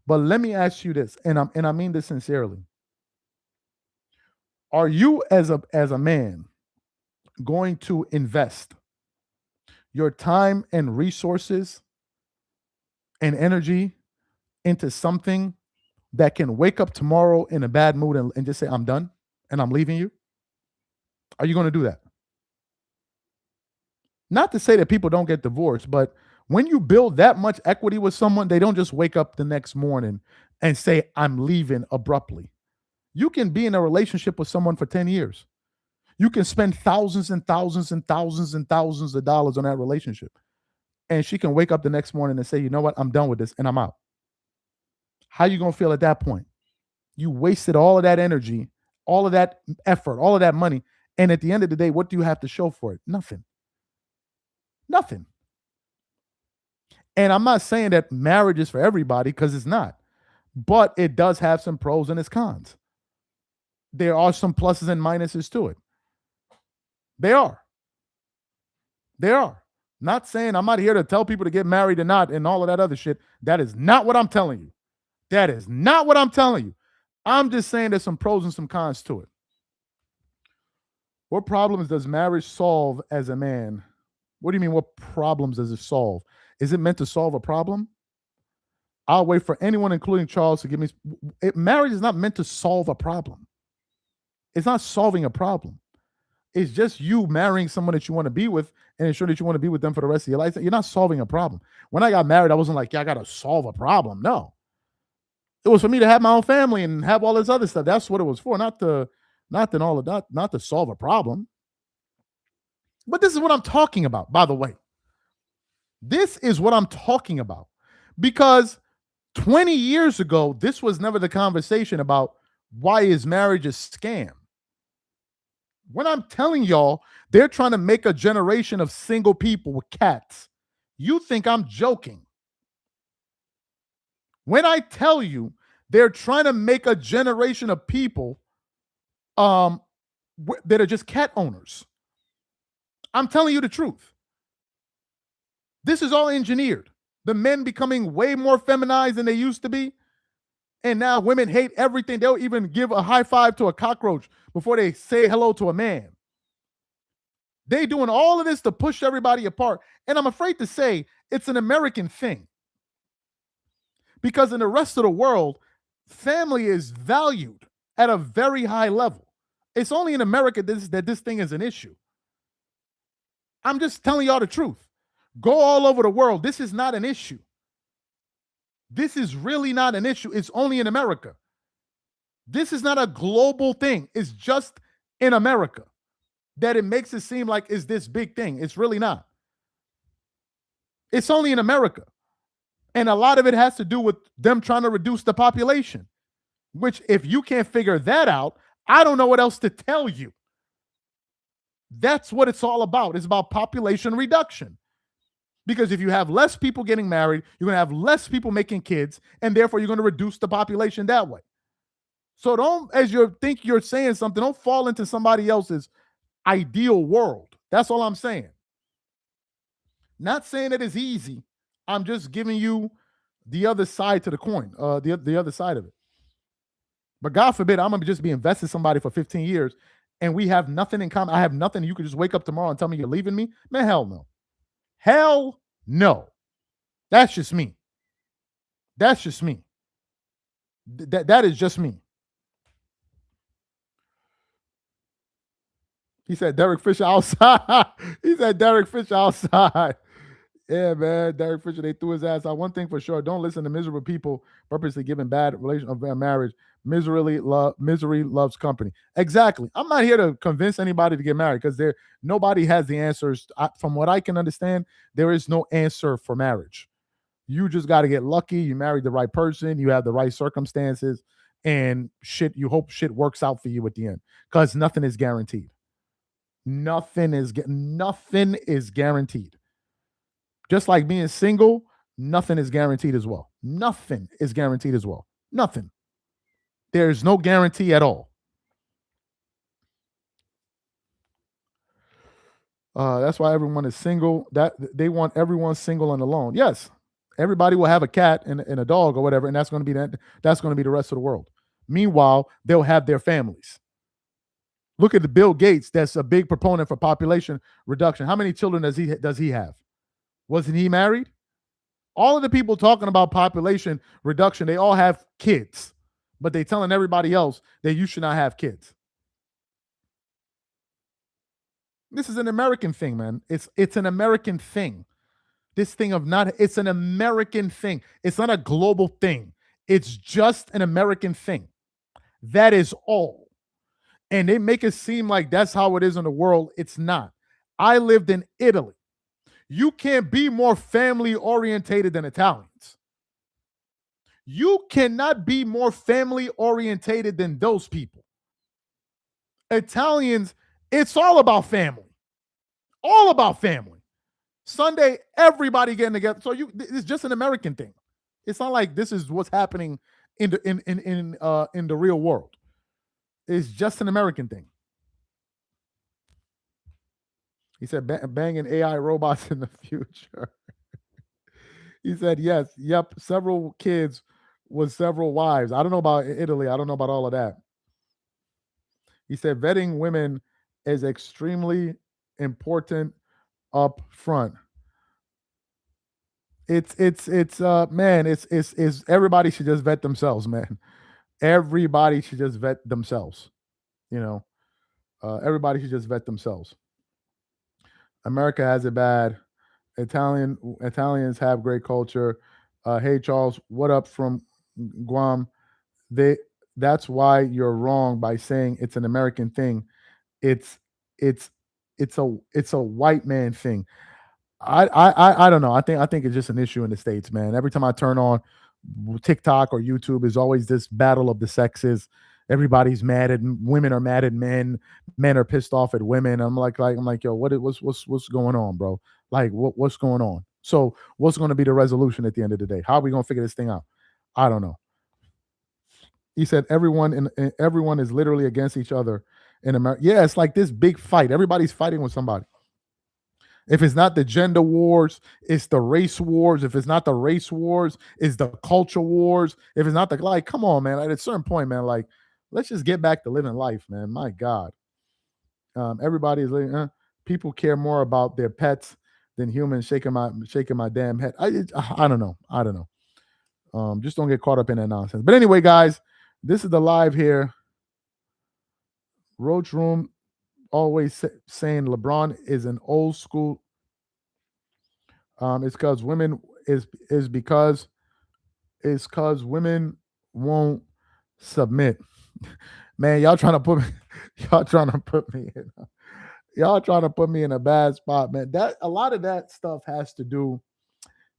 But let me ask you this, and I mean this sincerely. Are you as a man going to invest your time and resources and energy into something that can wake up tomorrow in a bad mood and just say, I'm done and I'm leaving you? Are you going to do that? Not to say that people don't get divorced, but when you build that much equity with someone, they don't just wake up the next morning and say, I'm leaving abruptly. You can be in a relationship with someone for 10 years. You can spend thousands and thousands and thousands and thousands of dollars on that relationship. And she can wake up the next morning and say, you know what, I'm done with this and I'm out. How you going to feel at that point? You wasted all of that energy, all of that effort, all of that money. And at the end of the day, what do you have to show for it? Nothing. Nothing. And I'm not saying that marriage is for everybody, because it's not. But it does have some pros and its cons. There are some pluses and minuses to it. They are. Not saying I'm not here to tell people to get married or not and all of that other shit. That is not what I'm telling you. That is not what I'm telling you. I'm just saying there's some pros and some cons to it. What problems does marriage solve as a man? What do you mean, what problems does it solve? Is it meant to solve a problem? I'll wait for anyone, including Charles, to give me... Marriage is not meant to solve a problem. It's not solving a problem. It's just you marrying someone that you want to be with and ensure that you want to be with them for the rest of your life. You're not solving a problem. When I got married, I wasn't like, yeah, I got to solve a problem. No. It was for me to have my own family and have all this other stuff. That's what it was for, not to solve a problem. But this is what I'm talking about, by the way. This is what I'm talking about. Because 20 years ago, this was never the conversation about why is marriage a scam. When I'm telling y'all, they're trying to make a generation of single people with cats. You think I'm joking. When I tell you they're trying to make a generation of people that are just cat owners, I'm telling you the truth. This is all engineered. The men becoming way more feminized than they used to be. And now women hate everything. They'll even give a high five to a cockroach before they say hello to a man. They doing all of this to push everybody apart. And I'm afraid to say it's an American thing. Because in the rest of the world, family is valued at a very high level. It's only in America that this thing is an issue. I'm just telling y'all the truth. Go all over the world. This is not an issue. This is really not an issue. It's only in America. This is not a global thing. It's just in America that it makes it seem like it's this big thing. It's really not. It's only in America. And a lot of it has to do with them trying to reduce the population, which if you can't figure that out, I don't know what else to tell you. That's what it's all about. It's about population reduction. Because if you have less people getting married, you're going to have less people making kids, and therefore you're going to reduce the population that way. So don't, as you think you're saying something, don't fall into somebody else's ideal world. That's all I'm saying. Not saying it is easy. I'm just giving you the other side to the coin, the other side of it. But God forbid, I'm going to just be investing somebody for 15 years and we have nothing in common. I have nothing. You could just wake up tomorrow and tell me you're leaving me. Man, hell no. Hell no. That's just me. That's just me. That is just me. He said Derek Fisher outside. He said Derek Fisher outside. Yeah, man. Derek Fisher, they threw his ass out. One thing for sure, don't listen to miserable people purposely giving bad relation of marriage. Misery loves company. Exactly. I'm not here to convince anybody to get married because nobody has the answers. From what I can understand, there is no answer for marriage. You just got to get lucky. You married the right person. You have the right circumstances, and you hope shit works out for you at the end because nothing is guaranteed. Nothing is guaranteed. Just like being single, nothing is guaranteed as well. Nothing is guaranteed as well. Nothing. There's no guarantee at all. That's why everyone is single. That they want everyone single and alone. Yes, everybody will have a cat and a dog or whatever, and that's going to be the rest of the world. Meanwhile, they'll have their families. Look at the Bill Gates. That's a big proponent for population reduction. How many children does he have? Wasn't he married? All of the people talking about population reduction, they all have kids, but they telling everybody else that you should not have kids. This is an American thing, man. It's an American thing. It's an American thing. It's not a global thing. It's just an American thing. That is all. And they make it seem like that's how it is in the world. It's not. I lived in Italy. You can't be more family orientated than Italians. You cannot be more family orientated than those people. Italians, it's all about family. All about family. Sunday, everybody getting together. So it's just an American thing. It's not like this is what's happening in the real world. It's just an American thing. He said banging AI robots in the future. He said yes. Yep. Several kids with several wives. I don't know about Italy. I don't know about all of that. He said vetting women is extremely important up front. It's everybody should just vet themselves, man. Everybody should just vet themselves. Everybody should just vet themselves. America has it bad. Italians have great culture. Hey Charles, what up from Guam? they that's why you're wrong by saying it's an American thing. It's it's it's a white man thing. I don't know. I think it's just an issue in the states, man. Every time I turn on TikTok or YouTube, is always this battle of the sexes. Everybody's mad at women are mad at men. Men are pissed off at women. I'm like, yo, what's going on, bro? Like, what's going on? So, what's going to be the resolution at the end of the day? How are we going to figure this thing out? I don't know. He said everyone is literally against each other in America. Yeah, it's like this big fight. Everybody's fighting with somebody. If it's not the gender wars, it's the race wars. If it's not the race wars, it's the culture wars. If it's not the like, come on, man. At a certain point, man, like, let's just get back to living life, man. My God. Everybody is like, people care more about their pets than humans shaking my damn head. I don't know. I don't know. Just don't get caught up in that nonsense. But anyway, guys, this is the live here. Roach Room always saying LeBron is an old school. It's because women is because it's because women won't submit. Man, y'all trying to put me, y'all trying to put me in, y'all trying to put me in a bad spot, man. That a lot of that stuff has to do,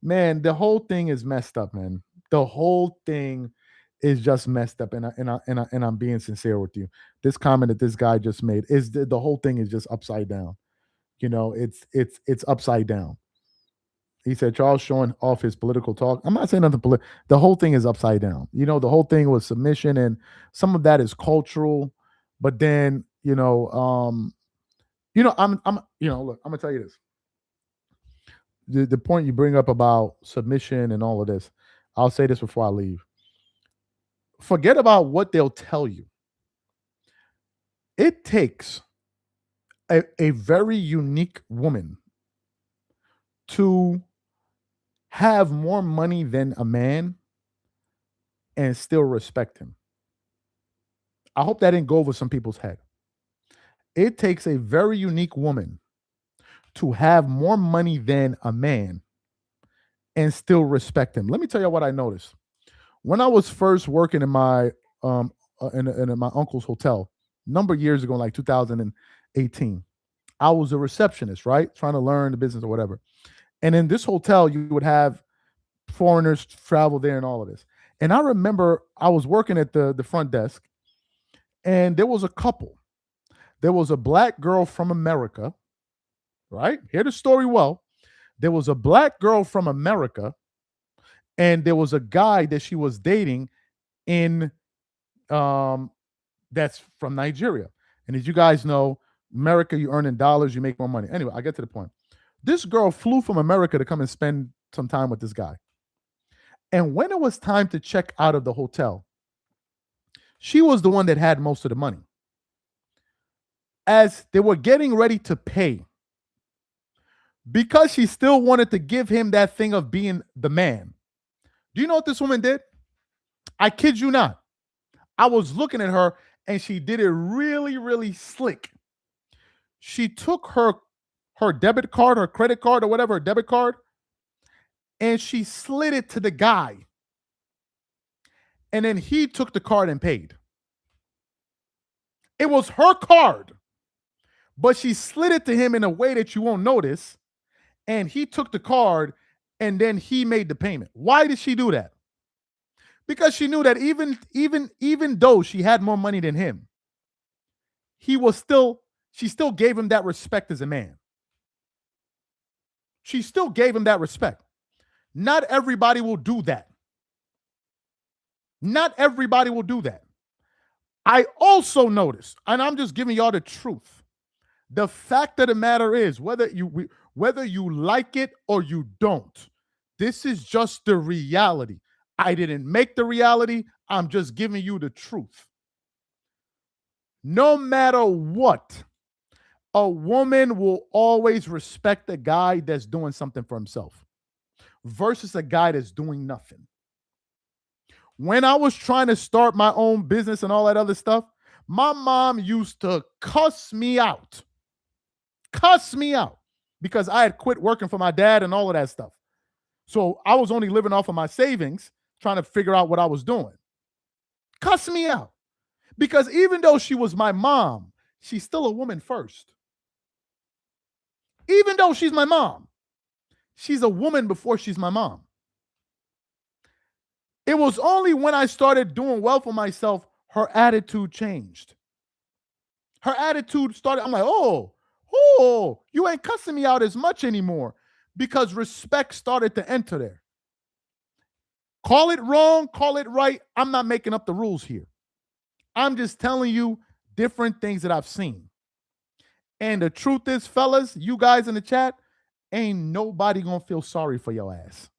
man. The whole thing is messed up, man. The whole thing is just messed up, and I'm being sincere with you. This comment that this guy just made is the whole thing is just upside down. It's upside down. He said Charles showing off his political talk. I'm not saying nothing political. The whole thing is upside down. The whole thing was submission, and some of that is cultural. But then, look, I'm gonna tell you this. The point you bring up about submission and all of this, I'll say this before I leave. Forget about what they'll tell you. It takes a very unique woman to have more money than a man and still respect him. I hope that didn't go over some people's head. It takes a very unique woman to have more money than a man and still respect him. Let me tell you what I noticed. When I was first working in my in my uncle's hotel, number of years ago, like 2018, I was a receptionist, right? Trying to learn the business or whatever. And in this hotel, you would have foreigners travel there and all of this. And I remember I was working at the front desk, and there was a couple. There was a black girl from America, right? Hear the story well. There was a black girl from America, and there was a guy that she was dating in that's from Nigeria. And as you guys know, America, you earn in dollars, you make more money. Anyway, I get to the point. This girl flew from America to come and spend some time with this guy. And when it was time to check out of the hotel, she was the one that had most of the money. As they were getting ready to pay, because she still wanted to give him that thing of being the man. Do you know what this woman did? I kid you not. I was looking at her, and she did it really, really slick. She took her debit card, her credit card, or whatever, her debit card, and she slid it to the guy. And then he took the card and paid. It was her card, but she slid it to him in a way that you won't notice. And he took the card, and then he made the payment. Why did she do that? Because she knew that even though she had more money than him, she still gave him that respect as a man. She still gave him that respect. Not everybody will do that. Not everybody will do that. I also noticed, and I'm just giving y'all the truth. The fact of the matter is, whether you like it or you don't, this is just the reality. I didn't make the reality. I'm just giving you the truth. No matter what, a woman will always respect a guy that's doing something for himself versus a guy that's doing nothing. When I was trying to start my own business and all that other stuff, my mom used to cuss me out. Cuss me out because I had quit working for my dad and all of that stuff. So I was only living off of my savings, trying to figure out what I was doing. Cuss me out. Because even though she was my mom, she's still a woman first. Even though she's my mom, she's a woman before she's my mom. It was only when I started doing well for myself, her attitude changed. Her attitude started, I'm like, oh, you ain't cussing me out as much anymore because respect started to enter there. Call it wrong, call it right. I'm not making up the rules here. I'm just telling you different things that I've seen. And the truth is, fellas, you guys in the chat, ain't nobody gonna feel sorry for your ass.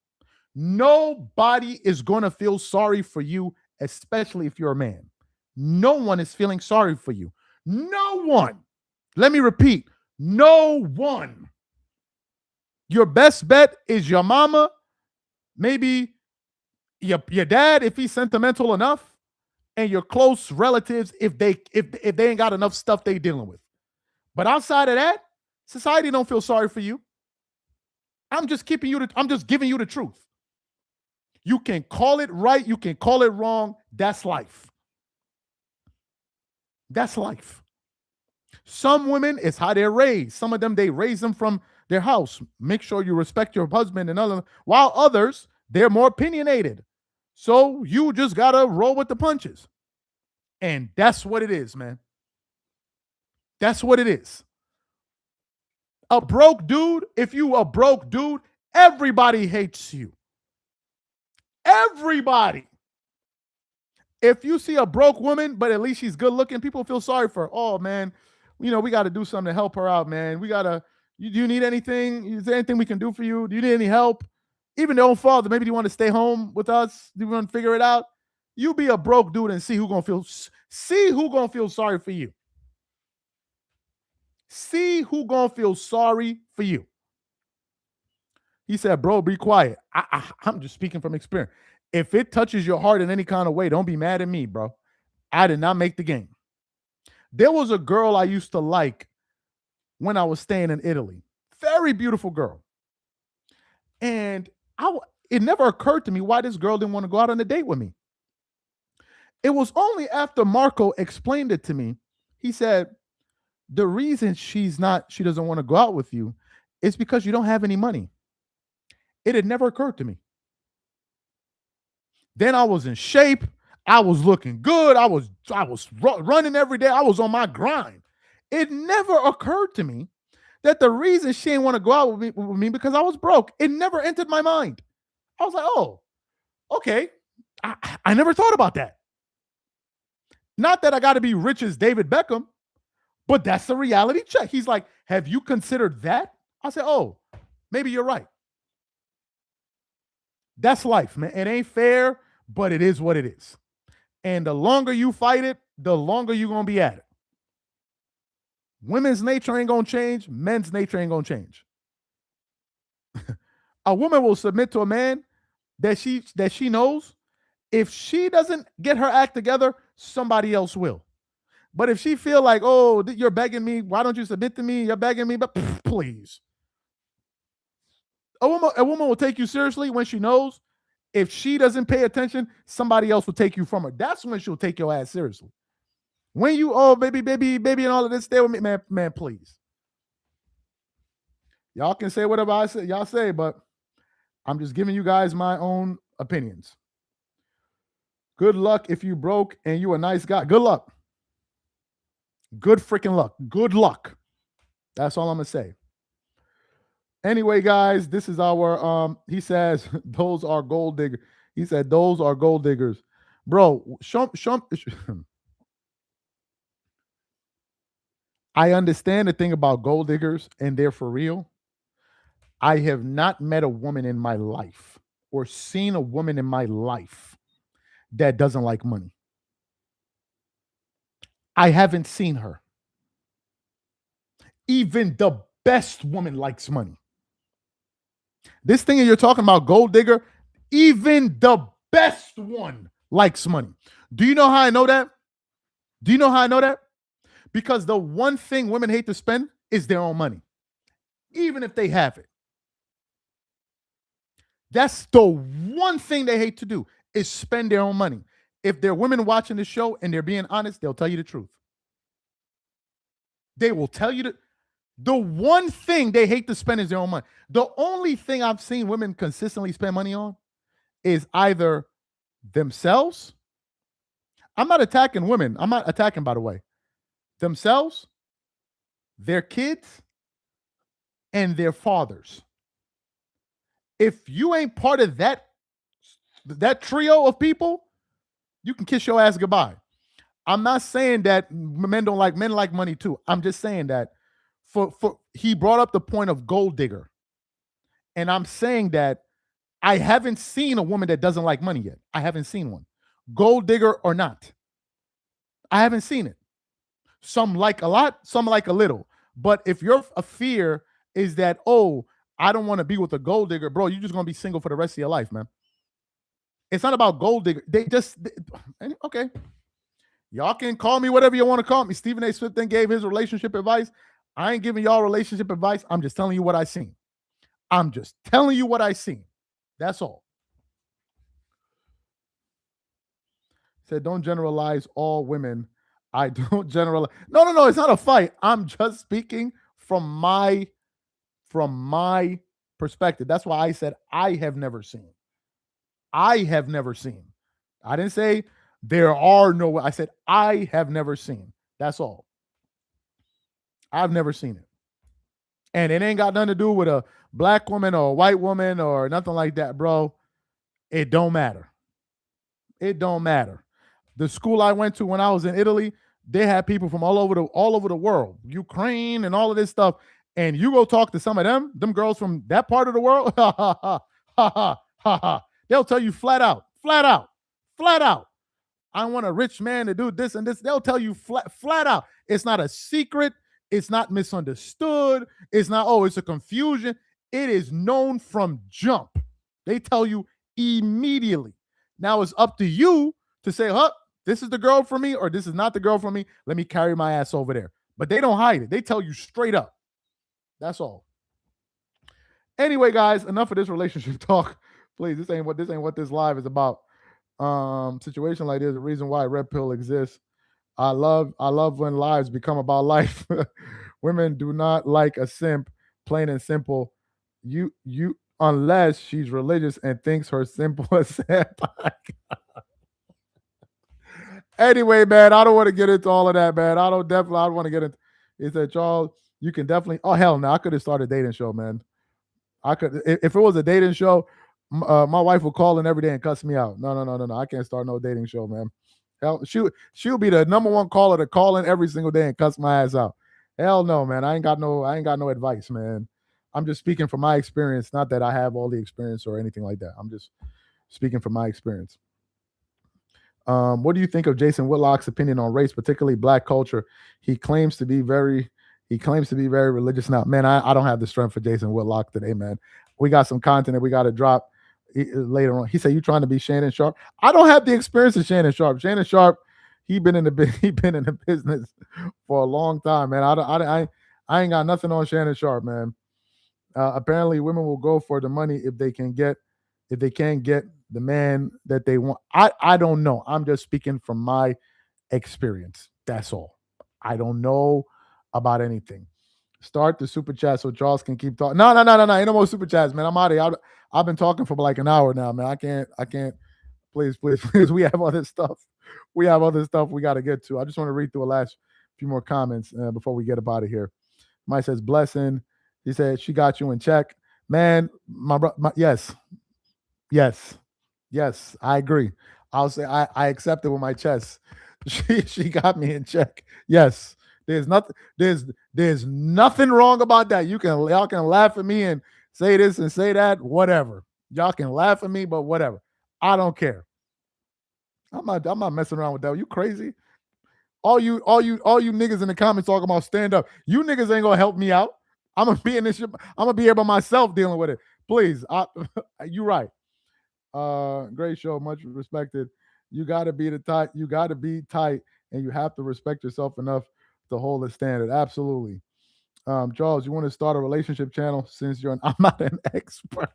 Nobody is gonna feel sorry for you, especially if you're a man. No one is feeling sorry for you. No one. Let me repeat, no one. Your best bet is your mama, maybe your dad if he's sentimental enough, and your close relatives if they ain't got enough stuff they dealing with. But outside of that, society don't feel sorry for you. I'm just giving you the truth. You can call it right, you can call it wrong. That's life. That's life. Some women, it's how they're raised. Some of them, they raise them from their house. Make sure you respect your husband and other. While others, they're more opinionated. So you just gotta roll with the punches. And that's what it is, man. That's what it is. A broke dude, if you a broke dude, everybody hates you. Everybody. If you see a broke woman, but at least she's good looking, people feel sorry for her. Oh, man, we got to do something to help her out, man. Do you need anything? Is there anything we can do for you? Do you need any help? Even their own father, maybe you want to stay home with us? Do you want to figure it out? You be a broke dude and see who gonna feel sorry for you. See who gonna feel sorry for you. He said, bro, be quiet. I'm just speaking from experience. If it touches your heart in any kind of way, don't be mad at me, bro. I did not make the game. There was a girl I used to like when I was staying in Italy. Very beautiful girl. And it never occurred to me why this girl didn't want to go out on a date with me. It was only after Marco explained it to me. He said, the reason she doesn't want to go out with you is because you don't have any money. It had never occurred to me. Then I was in shape. I was looking good. I was running every day. I was on my grind. It never occurred to me that the reason she didn't want to go out with me because I was broke. It never entered my mind. I was like, oh, okay. I never thought about that. Not that I got to be rich as David Beckham, but that's the reality check. He's like, have you considered that? I said, oh, maybe you're right. That's life, man. It ain't fair, but it is what it is. And the longer you fight it, the longer you're going to be at it. Women's nature ain't going to change. Men's nature ain't going to change. A woman will submit to a man that she knows if she doesn't get her act together, somebody else will. But if she feel like, oh, you're begging me, why don't you submit to me? You're begging me, but please. A woman will take you seriously when she knows if she doesn't pay attention, somebody else will take you from her. That's when she'll take your ass seriously. When you, oh, baby, and all of this, stay with me, man, please. Y'all can say whatever y'all say, but I'm just giving you guys my own opinions. Good luck if you broke and you a nice guy. Good luck. Good freaking luck. Good luck. That's all I'm going to say. Anyway, guys, this is our, he says, those are gold diggers. He said, those are gold diggers. Bro, I understand the thing about gold diggers and they're for real. I have not met a woman in my life or seen a woman in my life that doesn't like money. I haven't seen her. Even the best woman likes money. This thing you're talking about, gold digger, even the best one likes money. Do you know how I know that? Do you know how I know that? Because the one thing women hate to spend is their own money, even if they have it. That's the one thing they hate to do is spend their own money. If there are women watching this show and they're being honest, they'll tell you the truth. They will tell you the one thing they hate to spend is their own money. The only thing I've seen women consistently spend money on is either themselves. I'm not attacking women. I'm not attacking, by the way. Themselves, their kids, and their fathers. If you ain't part of that trio of people, you can kiss your ass goodbye. I'm not saying that men don't like men like money too. I'm just saying that for he brought up the point of gold digger. And I'm saying that I haven't seen a woman that doesn't like money yet. I haven't seen one. Gold digger or not. I haven't seen it. Some like a lot, some like a little. But if your fear is that, oh, I don't want to be with a gold digger, bro, you're just going to be single for the rest of your life, man. It's not about gold digger. Okay. Y'all can call me whatever you want to call me. Stephen A. Smith then gave his relationship advice. I ain't giving y'all relationship advice. I'm just telling you what I seen. I'm just telling you what I seen. That's all. Said, don't generalize all women. I don't generalize. No. It's not a fight. I'm just speaking from my perspective. That's why I said I have never seen. I have never seen. I didn't say there are no. I said I have never seen. That's all. I've never seen it. And it ain't got nothing to do with a black woman or a white woman or nothing like that, bro. It don't matter. It don't matter. The school I went to when I was in Italy, they had people from all over the world, Ukraine and all of this stuff. And you go talk to some of them girls from that part of the world, ha ha ha ha ha ha ha. They'll tell you flat out. I want a rich man to do this and this. They'll tell you flat out. It's not a secret. It's not misunderstood. It's not, oh, it's a confusion. It is known from jump. They tell you immediately. Now it's up to you to say, huh, this is the girl for me or this is not the girl for me. Let me carry my ass over there. But they don't hide it. They tell you straight up. That's all. Anyway, guys, enough of this relationship talk. Please, this ain't what this live is about. Situation like this, the reason why Red Pill exists. I love when lives become about life. Women do not like a simp, plain and simple. You unless she's religious and thinks her simple as simp. Anyway, man, I don't want to get into all of that, man. I don't want to get into. He said, Charles, you can definitely. Oh hell no, I could have started a dating show, man. I could if it was a dating show. My wife will call in every day and cuss me out. No. I can't start no dating show, man. Hell, she'll be the number one caller to call in every single day and cuss my ass out. Hell no, man. I ain't got no advice, man. I'm just speaking from my experience. Not that I have all the experience or anything like that. I'm just speaking from my experience. What do you think of Jason Whitlock's opinion on race, particularly black culture? He claims to be very religious. Now, man, I don't have the strength for Jason Whitlock today, man. We got some content that we got to drop later on. He said, you trying to be Shannon Sharp? I don't have the experience of Shannon Sharp. Shannon Sharp, he been in the business for a long time, man. I ain't got nothing on Shannon Sharp, man. Apparently women will go for the money if they can't get the man that they want. I don't know. I'm just speaking from my experience. That's all. I don't know about anything. Start the super chat so Charles can keep talking. No. Ain't no more super chats, man. I'm out of here. I've been talking for like an hour now, man. I can't. Please. We have other stuff. We got to get to. I just want to read through a last few more comments before we get up out of here. Mike says, blessing. He said, she got you in check. Man, yes, I agree. I'll say I accept it with my chest. She got me in check. Yes. There's nothing wrong about that. Y'all can laugh at me and say this and say that, whatever. Y'all can laugh at me, but whatever. I don't care. I'm not messing around with that. You crazy? All you niggas in the comments talking about stand up. You niggas ain't gonna help me out. I'm gonna be in this shit. I'm gonna be here by myself dealing with it. Please, you right. Great show, much respected. You gotta be tight, and you have to respect yourself enough to hold a standard. Absolutely. Charles, you want to start a relationship channel since I'm not an expert.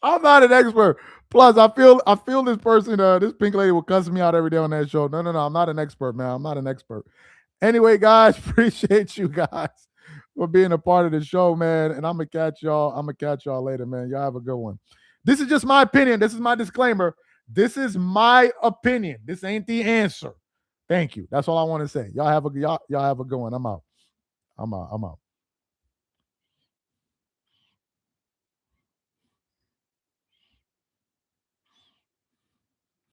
I'm not an expert. Plus, I feel this person, this pink lady will cuss me out every day on that show. No, I'm not an expert, man. I'm not an expert. Anyway, guys, appreciate you guys for being a part of the show, man. And I'm gonna catch y'all. I'm gonna catch y'all later, man. Y'all have a good one. This is just my opinion. This is my disclaimer. This is my opinion. This ain't the answer. Thank you. That's all I want to say. Y'all have a good one. I'm out. I'm out.